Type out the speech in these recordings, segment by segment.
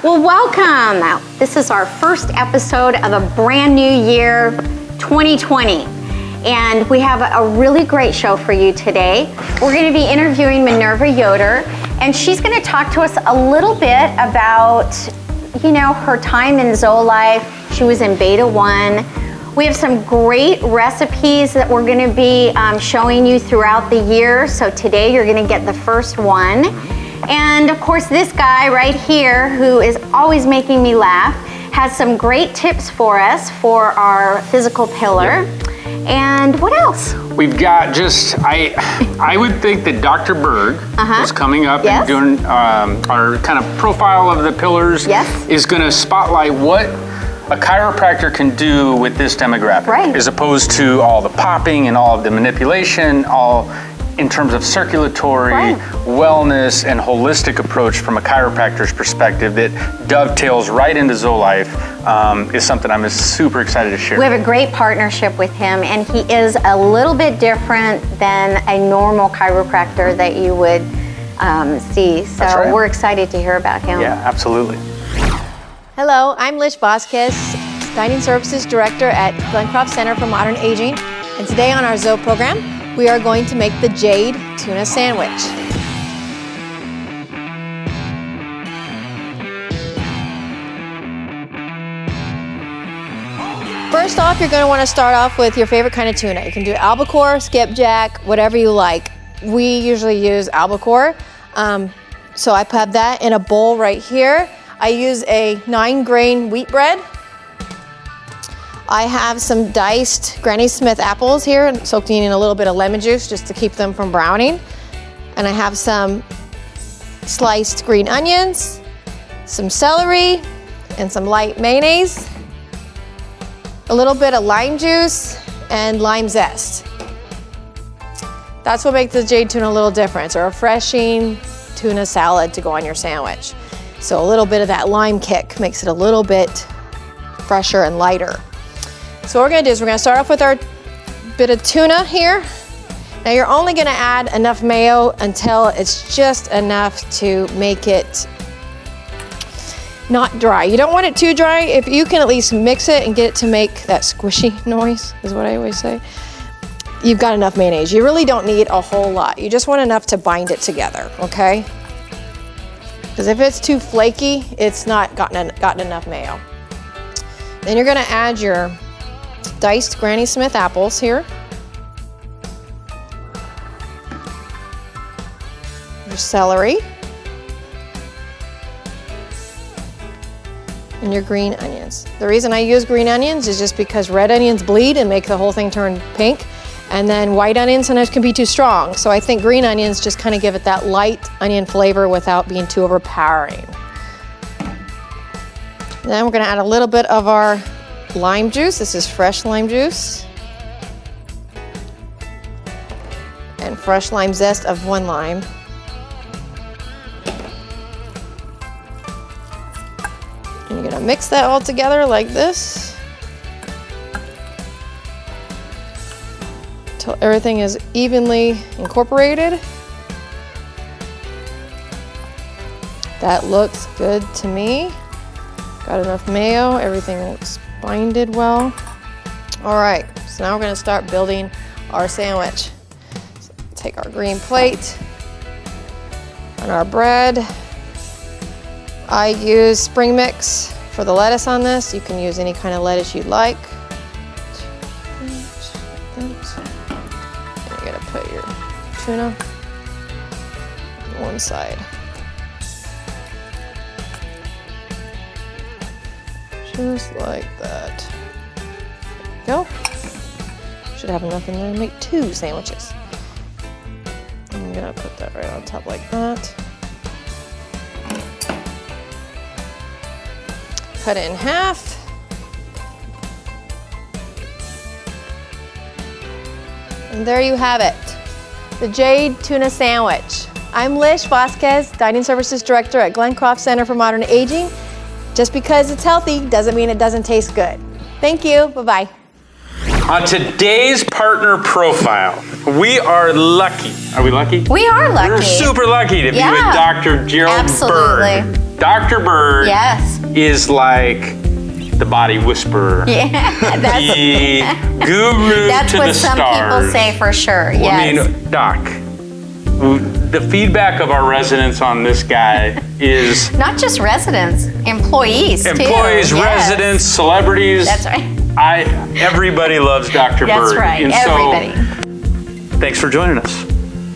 Well, welcome. This is our first episode of a brand new year, 2020. And we have a really great show for you today. We're going to be interviewing Minerva Yoder, and she's going to talk to us a little bit about, you know, her time in ZOElife. She was in Beta 1. We have some great recipes that we're going to be showing you throughout the year. So today you're going to get the first one. And of course, this guy right here, who is always making me laugh, has some great tips for us for our physical pillar. Yep. And what else? We've got just, I would think that Dr. Berg is coming up and doing our kind of profile of the pillars. Yes. Is going to spotlight what a chiropractor can do with this demographic. Right. As opposed to all the popping and all of the manipulation, all in terms of circulatory, wellness, and holistic approach from a chiropractor's perspective that dovetails right into ZOElife is something I'm super excited to share. We have a great partnership with him, and he is a little bit different than a normal chiropractor that you would see. So we're excited to hear about him. Yeah, absolutely. Hello, I'm Lish Vasquez, Dining Services Director at Glencroft Center for Modern Aging. And today on our ZOE program, we are going to make the Jade Tuna Sandwich. First off, you're going to want to start off with your favorite kind of tuna. You can do albacore, skipjack, whatever you like. We usually use albacore. So I have that in a bowl right here. I use a 9-grain wheat bread. I have some diced Granny Smith apples here, soaked in a little bit of lemon juice just to keep them from browning. And I have some sliced green onions, some celery, and some light mayonnaise, a little bit of lime juice, and lime zest. That's what makes the Jade tuna a little different. It's a refreshing tuna salad to go on your sandwich. So a little bit of that lime kick makes it a little bit fresher and lighter. So what we're gonna do is we're gonna start off with our bit of tuna here. Now you're only gonna add enough mayo until it's just enough to make it not dry. You don't want it too dry. If you can at least mix it and get it to make that squishy noise, is what I always say, you've got enough mayonnaise. You really don't need a whole lot. You just want enough to bind it together, okay? Because if it's too flaky, it's not gotten enough mayo. Then you're gonna add your diced Granny Smith apples here. Your celery. And your green onions. The reason I use green onions is just because red onions bleed and make the whole thing turn pink. And then white onions sometimes can be too strong. So I think green onions just kind of give it that light onion flavor without being too overpowering. Then we're gonna add a little bit of our lime juice. This is fresh lime juice. And fresh lime zest of 1 lime. And you're gonna mix that all together like this until everything is evenly incorporated. That looks good to me. Got enough mayo, everything looks binded well. All right, so now we're gonna start building our sandwich. So take our green plate and our bread. I use spring mix for the lettuce on this. You can use any kind of lettuce you'd like. You're gonna put your tuna on one side. Just like that. There we go. Should have enough in there to make 2 sandwiches. I'm gonna put that right on top like that. Cut it in half. And there you have it, the Jade Tuna Sandwich. I'm Lish Vasquez, Dining Services Director at Glencroft Center for Modern Aging. Just because it's healthy doesn't mean it doesn't taste good. Thank you, bye-bye. On today's partner profile, we are lucky Are we lucky? We are lucky. We're super lucky to be Yeah. with Dr. Gerald Absolutely. Berg. Dr. Berg Yes. is like the body whisperer. Yeah. The guru That's to what the some stars. people say for sure. Well, Yes. I mean, Doc, the feedback of our residents on this guy is Not just residents, employees too. employees, Yes. residents, celebrities. That's right. Everybody loves Dr. That's Berg. right. And Everybody. so, thanks for joining us.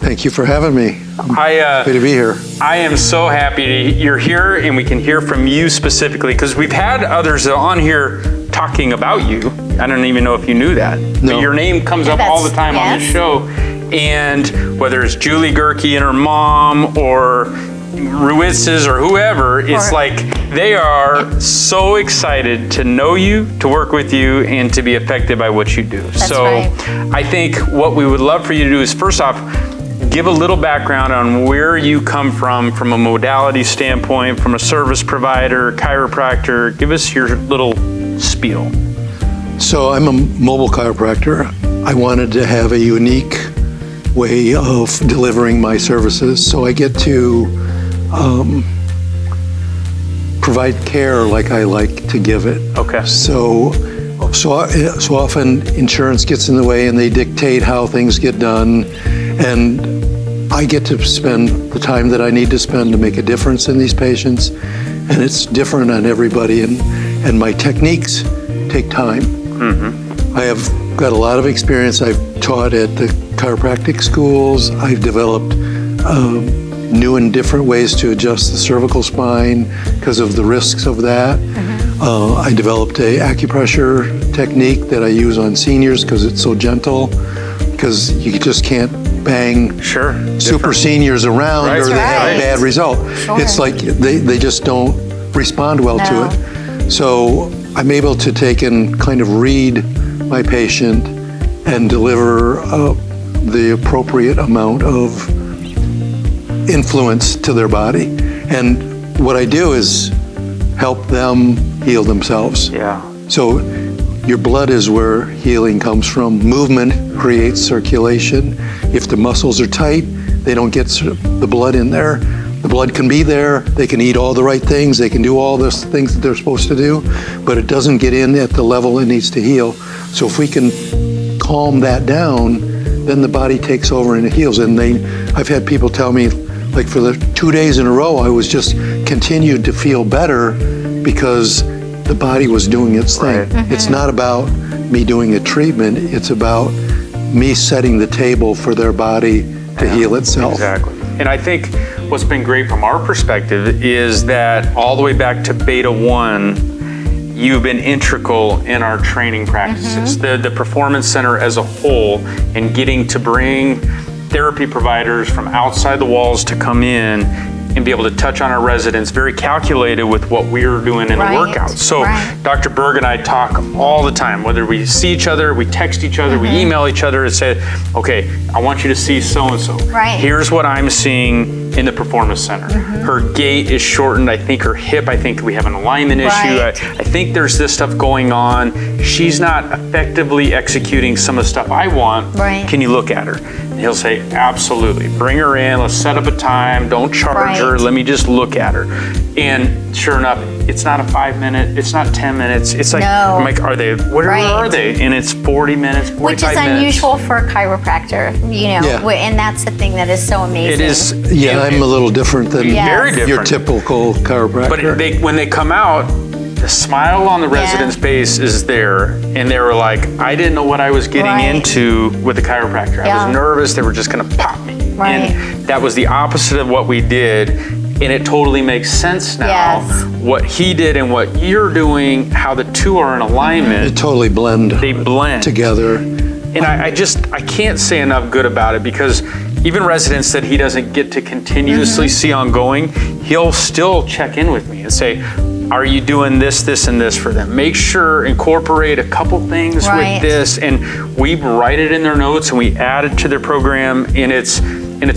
Thank you for having me. Happy to be here. I am so happy you're here and we can hear from you specifically because we've had others on here talking about you. I don't even know if you knew that. No. But your name comes up all the time on the Yes. show. And whether it's Julie Gerke and her mom or Ruitz's or whoever, it's like they are so excited to know you, to work with you, and to be affected by what you do. So right. I think what we would love for you to do is first off, give a little background on where you come from a modality standpoint, from a service provider, chiropractor. Give us your little spiel. So I'm a mobile chiropractor. I wanted to have a unique way of delivering my services, so I get to provide care like I like to give it. Okay. So often insurance gets in the way and they dictate how things get done, and I get to spend the time that I need to spend to make a difference in these patients, and it's different on everybody, and my techniques take time. I have got a lot of experience. I've taught at the chiropractic schools. I've developed new and different ways to adjust the cervical spine because of the risks of that. I developed a acupressure technique that I use on seniors because it's so gentle, because you just can't bang super seniors around Right. or they have Right. a bad result. Sure. It's like they just don't respond well to it. So I'm able to take and kind of read my patient and deliver the appropriate amount of influence to their body. And what I do is help them heal themselves. Yeah. So your blood is where healing comes from. Movement creates circulation. If the muscles are tight, they don't get the blood in there. The blood can be there, they can eat all the right things, they can do all the things that they're supposed to do, but it doesn't get in at the level it needs to heal. So if we can calm that down, then the body takes over and it heals. And I've had people tell me, like for the 2 days in a row, I was just continued to feel better because the body was doing its thing. It's not about me doing a treatment, it's about me setting the table for their body to heal itself. Exactly. And I think what's been great from our perspective is that all the way back to Beta 1, you've been integral in our training practices. The Performance Center as a whole, and getting to bring therapy providers from outside the walls to come in and be able to touch on our residents, very calculated with what we're doing in Right. a workout. So Right. Dr. Berg and I talk all the time, whether we see each other, we text each other, we email each other and say, okay, I want you to see so-and-so. Right. Here's what I'm seeing in the Performance Center. Her gait is shortened. I think her hip, I think we have an alignment issue. Right. I think there's this stuff going on. She's not effectively executing some of the stuff I want. Right. Can you look at her? And he'll say, absolutely. Bring her in. Let's set up a time. Don't charge her. Right. Let me just look at her. And sure enough, it's not a 5 minute, it's not 10 minutes. It's like, No. I'm like, where Right. are they? And it's 40 minutes, 45 Which is minutes. unusual for a chiropractor, Yeah. and that's the thing that is so amazing. It is. Yeah, I'm a little different than Yes. Very different. your typical chiropractor. But when they come out, the smile on the resident's face is there, and they were like, I didn't know what I was getting Right. into with the chiropractor. I Yeah. was nervous they were just gonna pop me. Right. And that was the opposite of what we did, and it totally makes sense now. Yes. What he did and what you're doing, how the two are in alignment. They totally blend They blend together. And I can't say enough good about it, because even residents that he doesn't get to continuously see ongoing, he'll still check in with me and say, are you doing this, this, and this for them? Make sure, incorporate a couple things Right. with this, and we write it in their notes and we add it to their program, and it's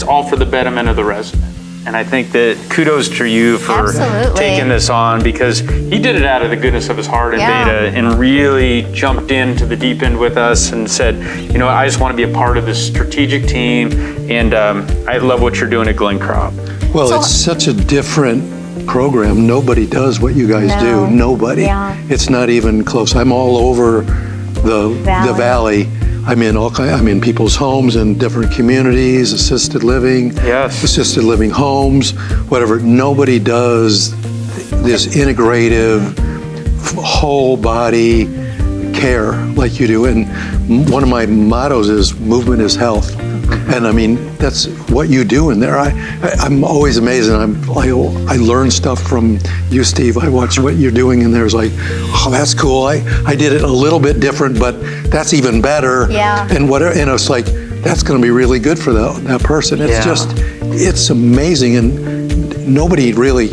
all for the betterment of the resident. And I think that kudos to you for Absolutely. taking this on, because he did it out of the goodness of his heart in Yeah. beta and really jumped into the deep end with us and said, you know, I just want to be a part of this strategic team. And I love what you're doing at Glen Crop. Well, So- it's such a different program. Nobody does what you guys No. do. Nobody. Yeah. It's not even close. I'm all over the valley. I'm in people's homes in different communities, assisted living, Yes. assisted living homes, whatever. Nobody does this integrative, whole body care like you do. And one of my mottos is movement is health. And I mean, that's what you do in there. I'm always amazed, and I learn stuff from you, Steve. I watch what you're doing, and there's like, oh, that's cool. I did it a little bit different, but that's even better. Yeah. And whatever, and it's like, that's going to be really good for that person. It's Yeah. it's amazing, and nobody really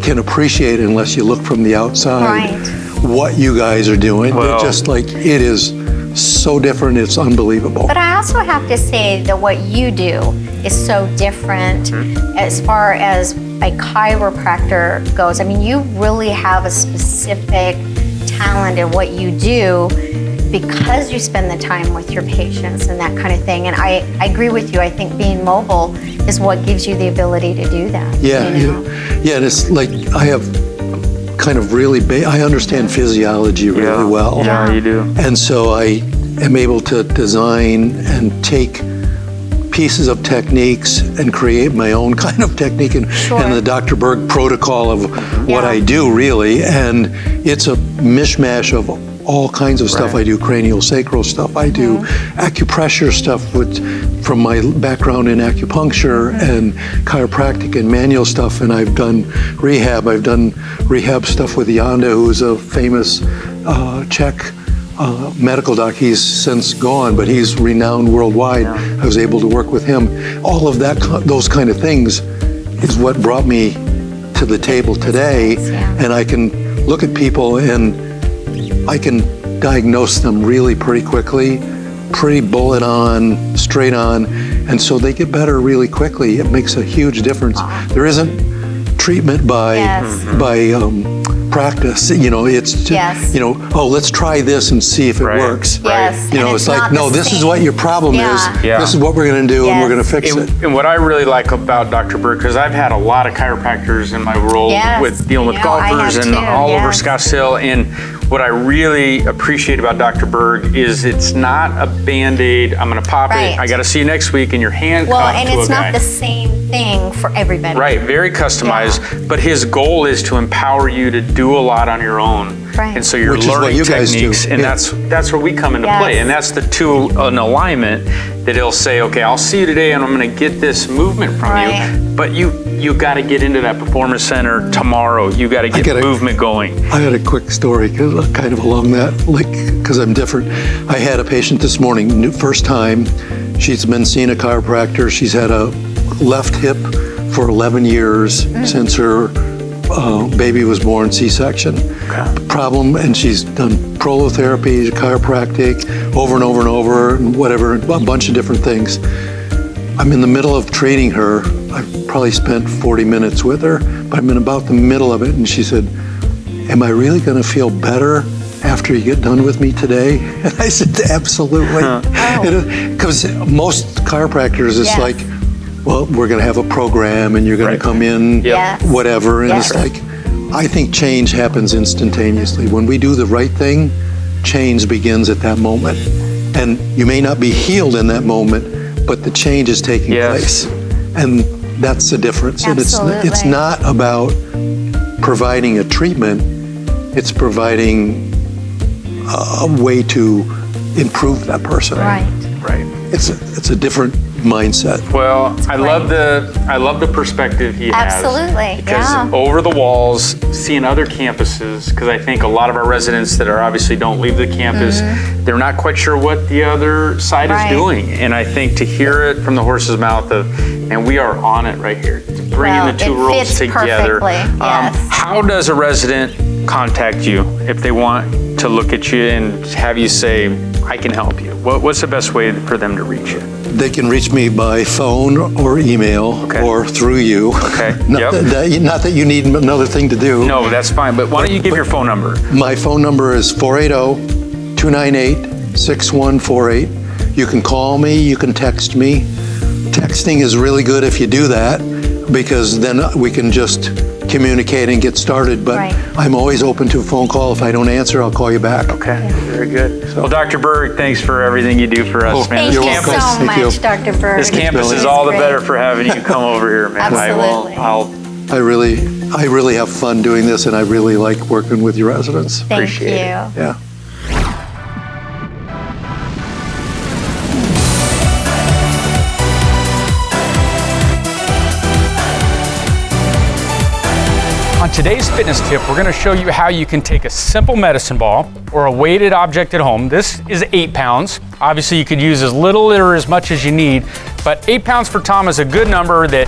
can appreciate it unless you look from the outside. Right. What you guys are doing. Well- It just like, it is so different. It's unbelievable. But I also have to say that what you do is so different as far as a chiropractor goes. I mean, you really have a specific talent in what you do because you spend the time with your patients and that kind of thing. And I agree with you. I think being mobile is what gives you the ability to do that. Yeah, you know? yeah, and it's like I have kind of really, I understand physiology really well. Yeah, you do. And so I am able to design and take pieces of techniques and create my own kind of technique and the Dr. Berg protocol of what Yeah. I do really. And it's a mishmash of all kinds of stuff. Right. I do cranial sacral stuff. I do acupressure stuff from my background in acupuncture and chiropractic and manual stuff. And I've done rehab. I've done rehab stuff with Yoder, who's a famous Czech medical doc. He's since gone, but he's renowned worldwide. I was able to work with him. All of that, those kind of things is what brought me to the table today. Yeah. And I can look at people and I can diagnose them really pretty quickly, pretty bullet on, straight on, and so they get better really quickly. It makes a huge difference. There isn't treatment by practice. You know, it's just, Yes. you know, oh, let's try this and see if it Right. works. Yes. You know, and it's like, not no, the this is same. what your problem Yeah. is. Yeah. This is what we're going to do, and we're Yes. going to fix it. And what I really like about Dr. Berg, because I've had a lot of chiropractors in my role Yes. with dealing with I know, I golfers have and too, all over yes. Scottsdale, and what I really appreciate about Dr. Berg is it's not a Band-Aid, I'm gonna pop Right. it, I gotta see you next week, and you're handcuffed Well, and to it's a guy. not the same thing for everybody. Right, very customized, but his goal is to empower you to do a lot on your own. Right. And so you're Which is what learning you guys do. techniques, and Yeah. that's where we come into Yes. play. And that's the two in alignment that he'll say, okay, I'll see you today and I'm gonna get this movement from Right. you. But you gotta get into that performance center tomorrow. You gotta get gotta- movement going. I had a quick story, kind of along that, because I'm different. I had a patient this morning, first time. She's been seeing a chiropractor. She's had a left hip for 11 years since her baby was born, C-section. Problem, and she's done prolotherapy, chiropractic, over and over and over, and whatever, a bunch of different things. I'm in the middle of treating her. I've probably spent 40 minutes with her, but I'm in about the middle of it, and she said, am I really going to feel better after you get done with me today? And I said, absolutely. Because most chiropractors, it's Yes. like, well, we're going to have a program, and you're going Right. to come in, Yes. whatever, and Yes. it's like, I think change happens instantaneously. When we do the right thing, change begins at that moment. And you may not be healed in that moment, but the change is taking Yes. place. And that's the difference. And it's Absolutely. not about providing a treatment, it's providing a way to improve that person. Right. Right. It's a different mindset. Well, I love the perspective he has. Absolutely, Because yeah. over the walls, seeing other campuses, because I think a lot of our residents that are obviously don't leave the campus, they're not quite sure what the other side Mm-hmm. Right. is doing. And I think to hear it from the horse's mouth of, and we are on it right here, bringing Well, the two it worlds fits together. perfectly, yes. How does a resident contact you if they want to look at you and have you say, I can help you. What's the best way for them to reach you? They can reach me by phone or email or through you. Okay. Not that you need another thing to do. No, that's fine. But why don't you give your phone number? My phone number is 480-298-6148. You can call me, you can text me. Texting is really good if you do that, because then we can just communicate and get started. But I'm always open to a phone call. If I don't answer, I'll call you back. Okay, very good. Well, Dr. Berg, thanks for everything you do for us, man. Thank you so much, Dr. Berg. This campus is all the better for having you come over here, man. Absolutely. I really have fun doing this, and I really like working with your residents. Thank you. Yeah. On today's fitness tip, we're going to show you how you can take a simple medicine ball or a weighted object at home. This is 8 pounds. Obviously, you could use as little or as much as you need, but 8 pounds for Tom is a good number that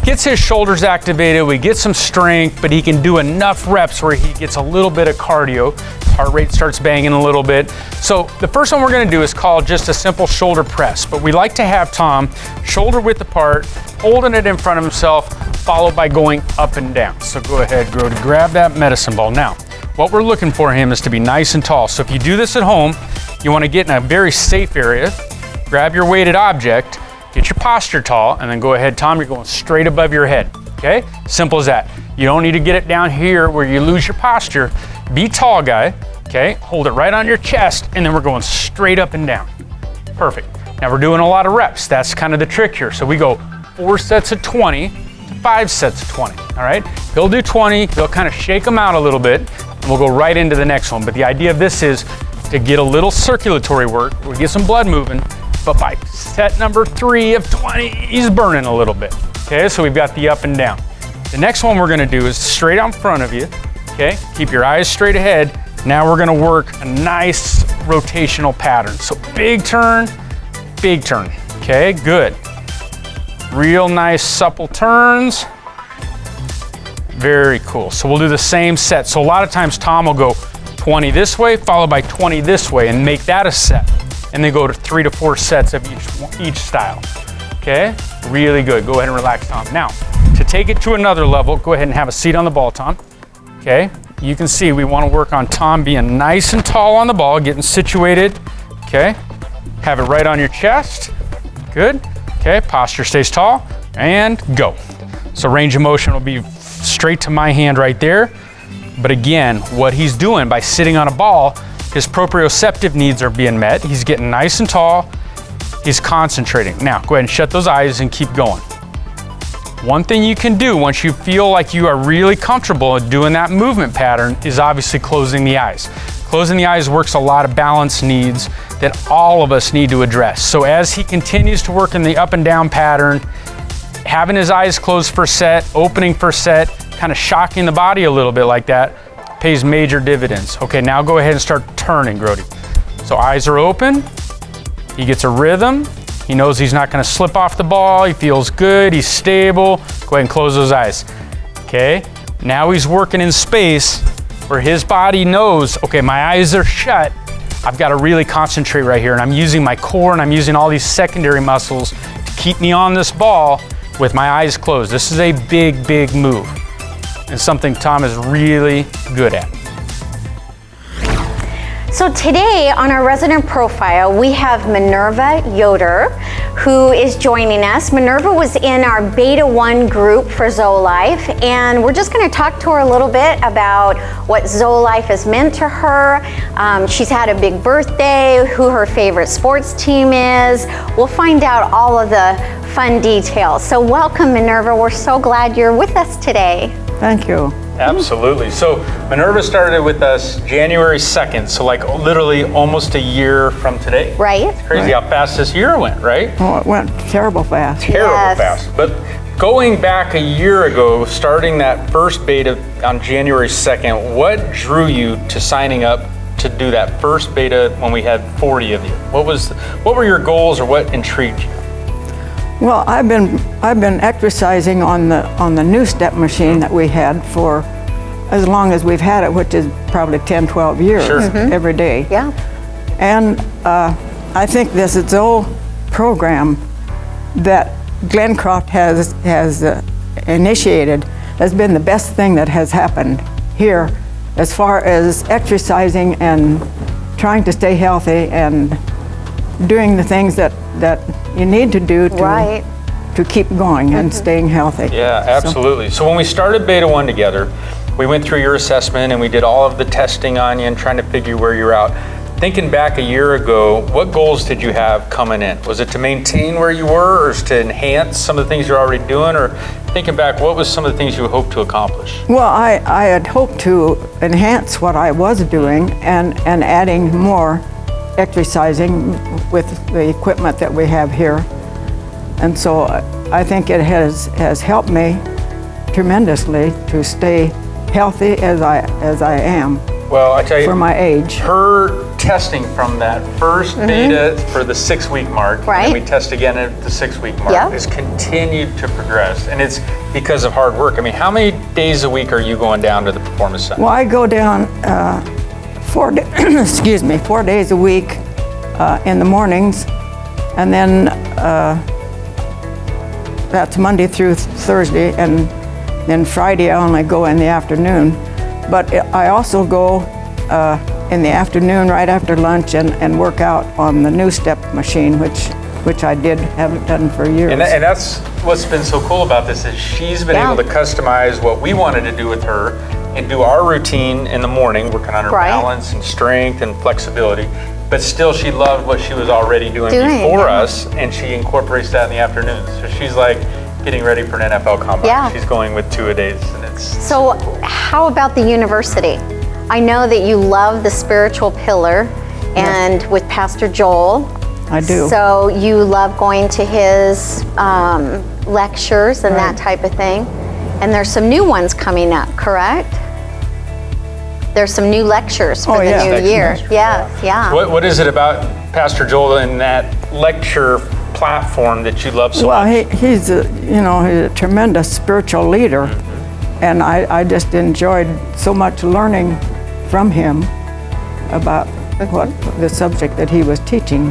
gets his shoulders activated, we get some strength, but he can do enough reps where he gets a little bit of cardio. His heart rate starts banging a little bit. So the first one we're going to do is called just a simple shoulder press, but we like to have Tom shoulder width apart, holding it in front of himself, followed by going up and down. So go ahead, Grody, grab that medicine ball. Now, what we're looking for him is to be nice and tall. So if you do this at home, you want to get in a very safe area, grab your weighted object, get your posture tall, and then go ahead, Tom, you're going straight above your head, okay? Simple as that. You don't need to get it down here where you lose your posture. Be tall, guy, okay? Hold it right on your chest, and then we're going straight up and down. Perfect. Now we're doing a lot of reps. That's kind of the trick here. So we go 4 sets of 20 to 5 sets of 20, all right? He'll do 20, he'll kind of shake them out a little bit, and we'll go right into the next one. But the idea of this is to get a little circulatory work, we get some blood moving, but by set number 3 of 20, he's burning a little bit, okay? So we've got the up and down. The next one we're gonna do is straight out in front of you, okay? Keep your eyes straight ahead. Now we're gonna work a nice rotational pattern. So big turn, okay? Good. Real nice supple turns. Very cool. So we'll do the same set. So a lot of times Tom will go 20 this way, followed by 20 this way, and make that a set. And then go to 3 to 4 sets of each style. Okay? Really good. Go ahead and relax, Tom. Now, to take it to another level, go ahead and have a seat on the ball, Tom. Okay? You can see we want to work on Tom being nice and tall on the ball, getting situated. Okay? Have it right on your chest. Good. Okay, posture stays tall, and go. So range of motion will be straight to my hand right there. But again, what he's doing by sitting on a ball, his proprioceptive needs are being met. He's getting nice and tall. He's concentrating. Now, go ahead and shut those eyes and keep going. One thing you can do once you feel like you are really comfortable doing that movement pattern is obviously closing the eyes. Closing the eyes works a lot of balance needs that all of us need to address. So as he continues to work in the up and down pattern, having his eyes closed for set, opening for set, kind of shocking the body a little bit like that, pays major dividends. Okay, now go ahead and start turning, Grody. So eyes are open, he gets a rhythm, he knows he's not gonna slip off the ball, he feels good, he's stable. Go ahead and close those eyes. Okay, now he's working in space where his body knows, okay, my eyes are shut, I've got to really concentrate right here, and I'm using my core and I'm using all these secondary muscles to keep me on this ball with my eyes closed. This is a big, big move, and something Tom is really good at. So today on our resident profile, we have Minerva Yoder, who is joining us. Minerva was in our Beta 1 group for ZOELife, and we're just gonna talk to her a little bit about what ZOELife has meant to her. She's had a big birthday, who her favorite sports team is. We'll find out all of the fun details. So welcome, Minerva. We're so glad you're with us today. Thank you. Absolutely. So Minerva started with us January 2nd, so like literally almost a year from today. Right. It's crazy how fast this year went, right? Oh, it went terrible fast. Terrible Yes. fast. But going back a year ago, starting that first beta on January 2nd, what drew you to signing up to do that first beta when we had 40 of you? What were your goals, or what intrigued you? Well, I've been exercising on the new step machine that we had for as long as we've had it, which is probably 10, 12 years, Sure. every day. Yeah. And I think this ZOE program that Glencroft has initiated has been the best thing that has happened here as far as exercising and trying to stay healthy and doing the things that you need to do to keep going and staying healthy. Yeah, absolutely. So when we started Beta 1 together, we went through your assessment and we did all of the testing on you and trying to figure where you're at. Thinking back a year ago, what goals did you have coming in? Was it to maintain where you were, or to enhance some of the things you're already doing? Or thinking back, what was some of the things you hoped to accomplish? Well, I had hoped to enhance what I was doing and adding more exercising with the equipment that we have here. And so I think it has helped me tremendously to stay healthy as I am. Well, I tell you, for my age. Her testing from that first beta for the 6-week mark, and we test again at the 6-week mark, has continued to progress, and it's because of hard work. I mean, how many days a week are you going down to the Performance Center? Well, I go down 4 days a week in the mornings, and then that's Monday through Thursday, and then Friday I only go in the afternoon. But I also go in the afternoon right after lunch and work out on the new step machine, which I haven't done for years. And that's what's been so cool about this, is she's been able to customize what we wanted to do with her and do our routine in the morning, working on her balance and strength and flexibility. But still, she loved what she was already doing before us, and she incorporates that in the afternoons. So she's like getting ready for an NFL combine. Yeah. She's going with 2-a-days, and it's... So how about the university? I know that you love the spiritual pillar, and with Pastor Joel. I do. So you love going to his lectures and that type of thing. And there's some new ones coming up, correct? There's some new lectures for the new year. Yeah. What is it about Pastor Joel and that lecture platform that you love so much? Well, he's a tremendous spiritual leader, and I just enjoyed so much learning from him about what the subject that he was teaching,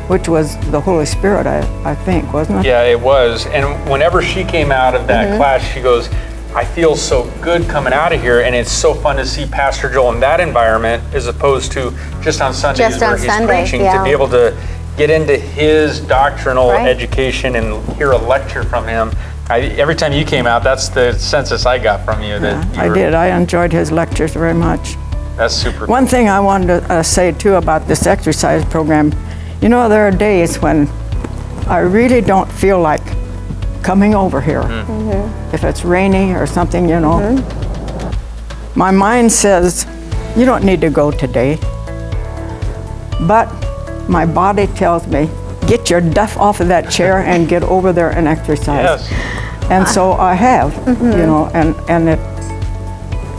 which was the Holy Spirit, I think, wasn't it? Yeah, it was. And whenever she came out of that class, she goes, I feel so good coming out of here, and it's so fun to see Pastor Joel in that environment as opposed to just on Sundays where he's preaching, to be able to get into his doctrinal education and hear a lecture from him. Every time you came out, that's the census I got from you. I did. I enjoyed his lectures very much. That's super cool. One thing I wanted to say too about this exercise program, there are days when I really don't feel like coming over here. If it's rainy or something, my mind says, you don't need to go today. But my body tells me, get your duff off of that chair and get over there and exercise. Yes. And so I have, and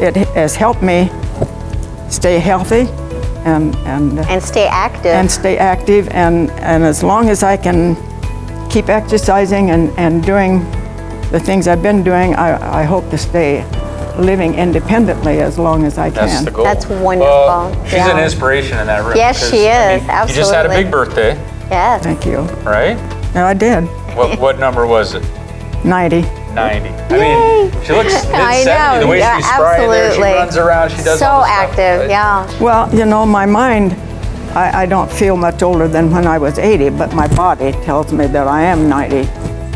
it has helped me stay healthy and stay active. And stay active, and as long as I can keep exercising and doing the things I've been doing, I hope to stay living independently as long as I can. That's the goal. That's wonderful. Well, she's an inspiration in that room. Yes, she is. Absolutely. You just had a big birthday. Yes. Thank you. Right? No, I did. What number was it? 90. 90. I mean, she looks mid-70. The way she's sprying there, she runs around, she does all so this active, stuff, right? Well, my mind, I don't feel much older than when I was 80, but my body tells me that I am 90.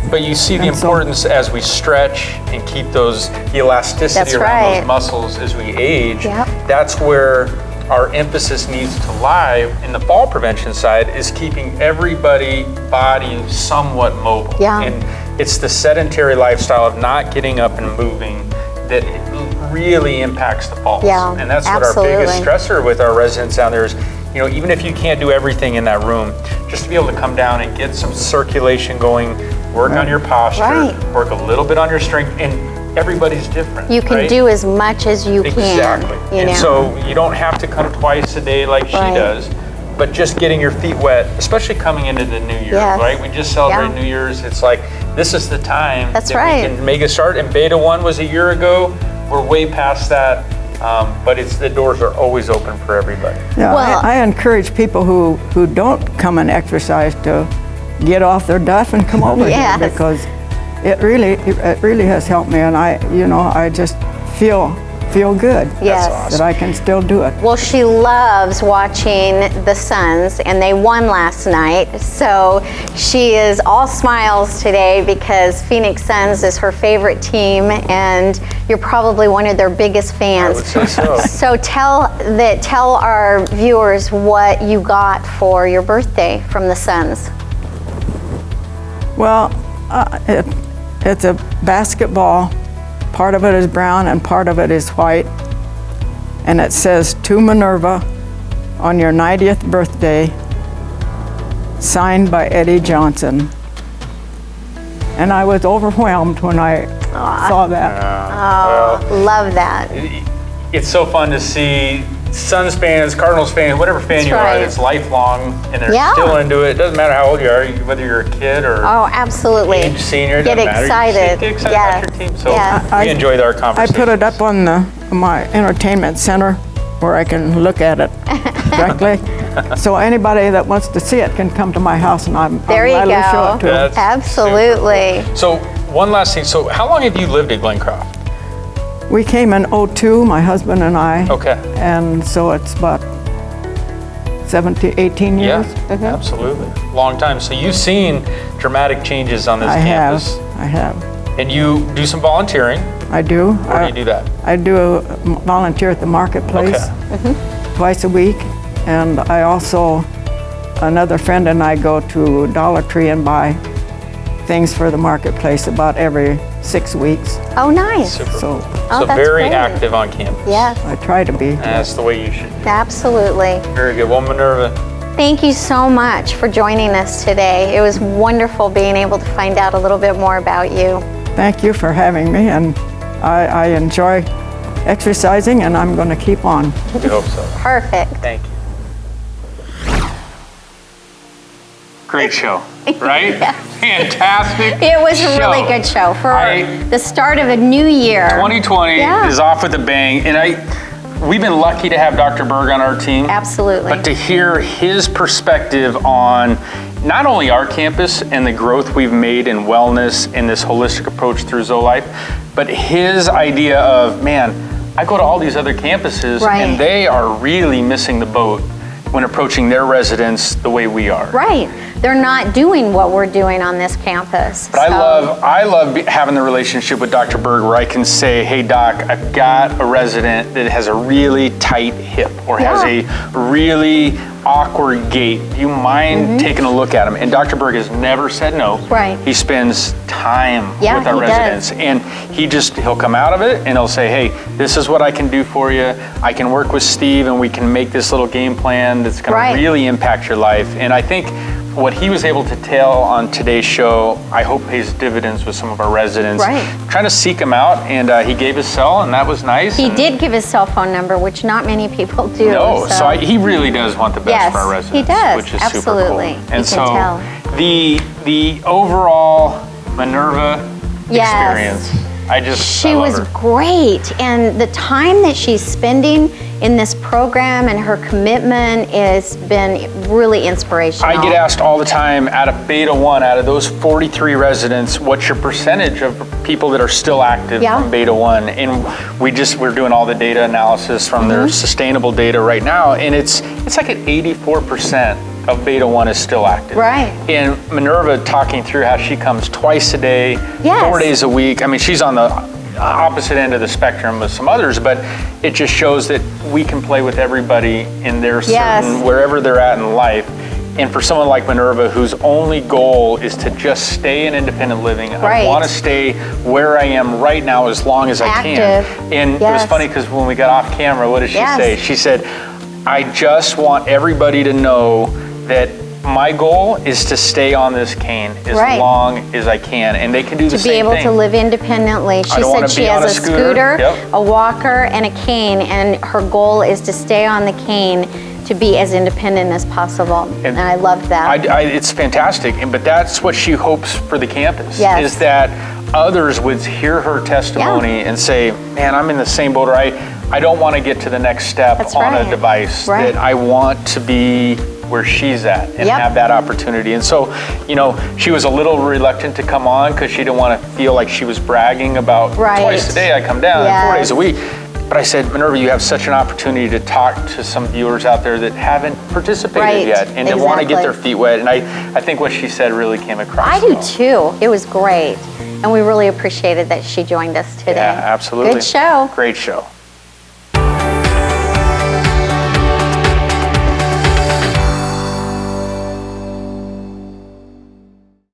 But you see the importance as we stretch and keep the elasticity around those muscles as we age. That's where our emphasis needs to lie in the fall prevention side, is keeping everybody's body somewhat mobile. And it's the sedentary lifestyle of not getting up and moving that really impacts the falls. And that's what our biggest stressor with our residents down there is, even if you can't do everything in that room, just to be able to come down and get some circulation going, work on your posture, work a little bit on your strength, and everybody's different. You can do as much as you can. Exactly. And so you don't have to come twice a day like she does, but just getting your feet wet, especially coming into the new year, right? We just celebrated New Year's. It's like, this is the time that we can make a start. And Beta 1 was a year ago. We're way past that But the doors are always open for everybody. Yeah, Well- I encourage people who don't come and exercise to get off their duff and come over Yes. here, because it really has helped me, and I just feel good Yes. that I can still do it. Well, she loves watching the Suns, and they won last night. So she is all smiles today because Phoenix Suns is her favorite team, and you're probably one of their biggest fans. I would say so. So tell our viewers what you got for your birthday from the Suns. Well, it's a basketball. Part of it is brown and part of it is white. And it says, "To Minerva, on your 90th birthday, signed by Eddie Johnson." And I was overwhelmed when I saw that. Love that. It's so fun to see Suns fans, Cardinals fans, whatever fan That's you are, right. that's lifelong and they're Yeah. still into it. It doesn't matter how old you are, whether you're a kid or Oh, absolutely. age senior. It Get doesn't matter. You excited. Get excited Yeah. about your team. So Yeah. we enjoyed our I conversation. put it up on my entertainment center where I can look at it directly. So anybody that wants to see it can come to my house, and I'm There you glad to show go. it to them. That's Absolutely. So one last thing. So how long have you lived at Glencroft? We came in '02, my husband and I. Okay. And so it's about 18 Yeah, years. absolutely. Long time. So you've seen dramatic changes on this I campus. have. And you do some volunteering. I do. Where do you do that? I do volunteer at the marketplace twice a week. And I also, another friend and I go to Dollar Tree and buy things for the marketplace about every 6 weeks. Oh, nice. Super. So Oh, So that's very great. active on campus. Yes, I try to be. That's the way you should be. absolutely. Very good. Well, Minerva, Thank you so much for joining us today. It was wonderful being able to find out a little bit more about you. Thank you for having me, and I enjoy exercising, and I'm going to keep on. we hope so. Perfect. Thank you. Great show, right? Fantastic. It was a show. really good show for I- the start of a new year. 2020 Yeah. is off with a bang, and we've been lucky to have Dr. Berg on our team. Absolutely. But to hear his perspective on not only our campus and the growth we've made in wellness and this holistic approach through ZOETV, but his idea of, man, I go to all these other campuses Right. and they are really missing the boat when approaching their residents the way we are. Right. They're not doing what we're doing on this campus. But I love having the relationship with Dr. Berg where I can say, hey doc, I've got a resident that has a really tight hip or has a really awkward gait. Do you mind taking a look at him? And Dr. Berg has never said no. Right. He spends time Yeah, with our he residents. does. And he'll come out of it and he'll say, hey, this is what I can do for you. I can work with Steve and we can make this little game plan that's gonna Right. really impact your life. And I think what he was able to tell on today's show, I hope pays dividends with some of our residents. Right. Trying to seek him out, and he gave his cell, and that was nice. He and did give his cell phone number, which not many people do. No, he really does want the best Yes, for our he residents, does. which is Absolutely. super cool. You And can so tell. the overall Minerva Yes. experience, I She love was her. great, and the time that she's spending in this program and her commitment has been really inspirational. I get asked all the time, out of Beta 1, out of those 43 residents, what's your percentage of people that are still active Yeah. from Beta 1? And we're doing all the data analysis from their sustainable data right now, and it's like at 84% of Beta 1 is still active. Right. And Minerva talking through how she comes twice a day, Yes. 4 days a week. I mean, she's on the opposite end of the spectrum with some others, but it just shows that we can play with everybody in their Yes. certain, wherever they're at in life. And for someone like Minerva, whose only goal is to just stay in independent living, Right. I want to stay where I am right now as long as I can. Active. And it was Yes. funny because when we got off camera, what did she Yes. say? She said, I just want everybody to know that my goal is to stay on this cane as Right. long as I can, and they can do the to be same able thing. to live independently. She don't wanna said she be on has a a scooter. scooter, Yep. a walker, and a cane, and her goal is to stay on the cane to be as independent as possible. And I love that. It's fantastic, but that's what she hopes for the campus. Yes. Is that others would hear her testimony and say, man, I'm in the same boat, or I don't want to get to the next step That's on right. a device, Right. that I want to be where she's at and Yep. have that opportunity. And so, she was a little reluctant to come on because she didn't want to feel like she was bragging about Right. twice a day I come down, Yes. 4 days a week. But I said, Minerva, you have such an opportunity to talk to some viewers out there that haven't participated Right. yet and that want to get Exactly. their feet wet. And I think what she said really came across. I do well. too. It was great. And we really appreciated that she joined us today. Yeah, absolutely. Good show. Great show.